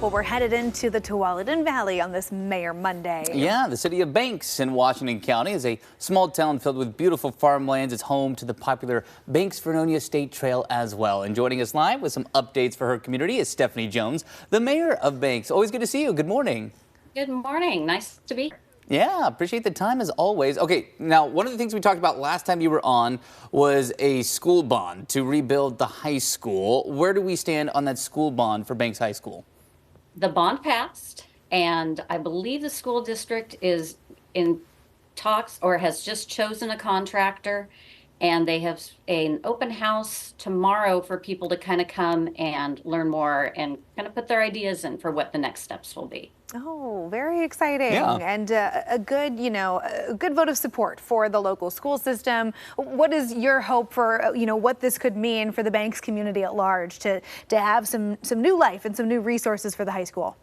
Well, we're headed into the Tualatin Valley on this Mayor Monday. Yeah, the city of Banks in Washington County is a small town filled with beautiful farmlands. It's home to the popular Banks-Vernonia State Trail as well. And joining us live with some updates for her community is Stephanie Jones, the mayor of Banks. Always good to see you. Good morning. Good morning. Nice to be here. Yeah, appreciate the time as always. Okay, now one of the things we talked about last time you were on was a school bond to rebuild the high school. Where do we stand on that school bond for Banks High School? The bond passed, and I believe the school district is in talks or has just chosen a contractor, and they have an open house tomorrow for people to kind of come and learn more and kind of put their ideas in for what the next steps will be. Oh, very exciting. Yeah. And a good, a good vote of support for the local school system. What is your hope for, what this could mean for the Banks community at large to have some new life and some new resources for the high school?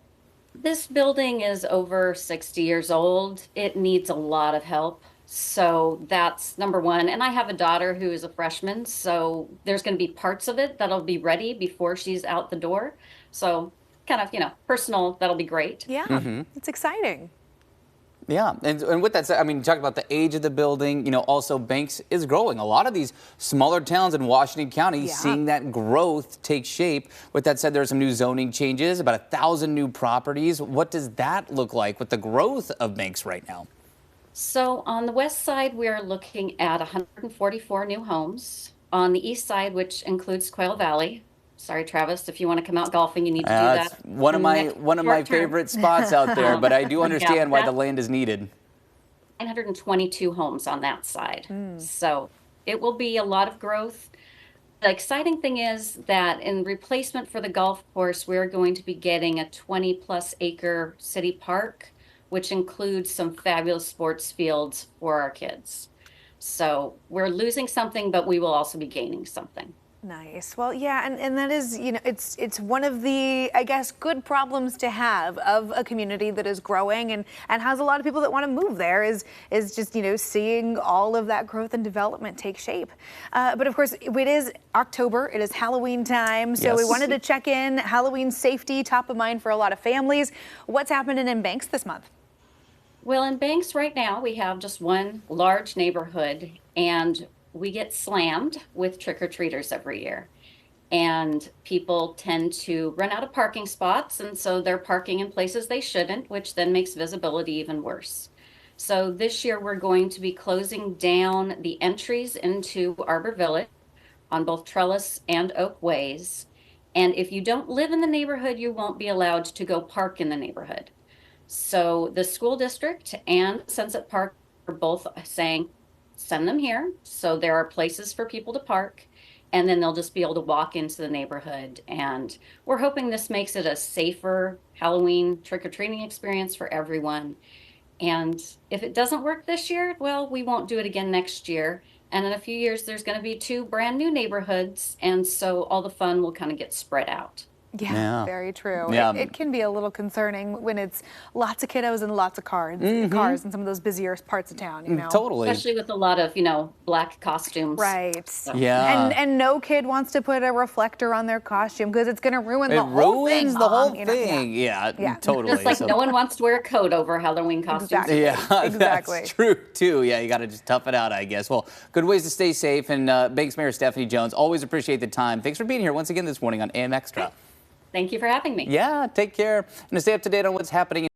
This building is over 60 years old. It needs a lot of help. So that's number one. And I have a daughter who is a freshman, so there's going to be parts of it that'll be ready before she's out the door. So kind of, personal, that'll be great. Yeah, It's exciting. Yeah, and with that said, I mean, talk about the age of the building, also Banks is growing. A lot of these smaller towns in Washington County seeing that growth take shape. With that said, there are some new zoning changes, about 1,000 new properties. What does that look like with the growth of Banks right now? So on the west side, we're looking at 144 new homes. On the east side, which includes Quail Valley. Sorry, Travis, if you want to come out golfing, you need to do that. It's one of my favorite spots out there, but I do understand why the land is needed. 922 homes on that side. So it will be a lot of growth. The exciting thing is that in replacement for the golf course, we're going to be getting a 20+ acre city park, which includes some fabulous sports fields for our kids. So we're losing something, but we will also be gaining something. Nice. Well, yeah, and that is, it's one of the, I guess, good problems to have of a community that is growing and has a lot of people that want to move there is just, seeing all of that growth and development take shape. But of course, it is October, it is Halloween time, so we wanted to check in. Halloween safety, top of mind for a lot of families. What's happening in Banks this month? Well, in Banks right now, we have just one large neighborhood, and we get slammed with trick-or-treaters every year. And people tend to run out of parking spots, and so they're parking in places they shouldn't, which then makes visibility even worse. So this year we're going to be closing down the entries into Arbor Village on both Trellis and Oak Ways. And if you don't live in the neighborhood, you won't be allowed to go park in the neighborhood. So the school district and Sunset Park are both saying, send them here. So there are places for people to park, and then they'll just be able to walk into the neighborhood. And we're hoping this makes it a safer Halloween trick-or-treating experience for everyone. And if it doesn't work this year, well, we won't do it again next year. And in a few years, there's going to be 2 brand new neighborhoods. And so all the fun will kind of get spread out. Yeah, very true. Yeah. It can be a little concerning when it's lots of kiddos and lots of cars in some of those busier parts of town, Totally. Especially with a lot of, black costumes. Right. So. Yeah. And no kid wants to put a reflector on their costume because it's going to ruin the It whole thing. ruins the whole Mom, thing. Yeah, totally. Just like no one wants to wear a coat over Halloween costumes. Exactly. Yeah, Exactly. That's true too. Yeah, you got to just tough it out, I guess. Well, good ways to stay safe. And Banks Mayor Stephanie Jones, always appreciate the time. Thanks for being here once again this morning on AM Extra. Thank you for having me. Yeah, take care. And to stay up to date on what's happening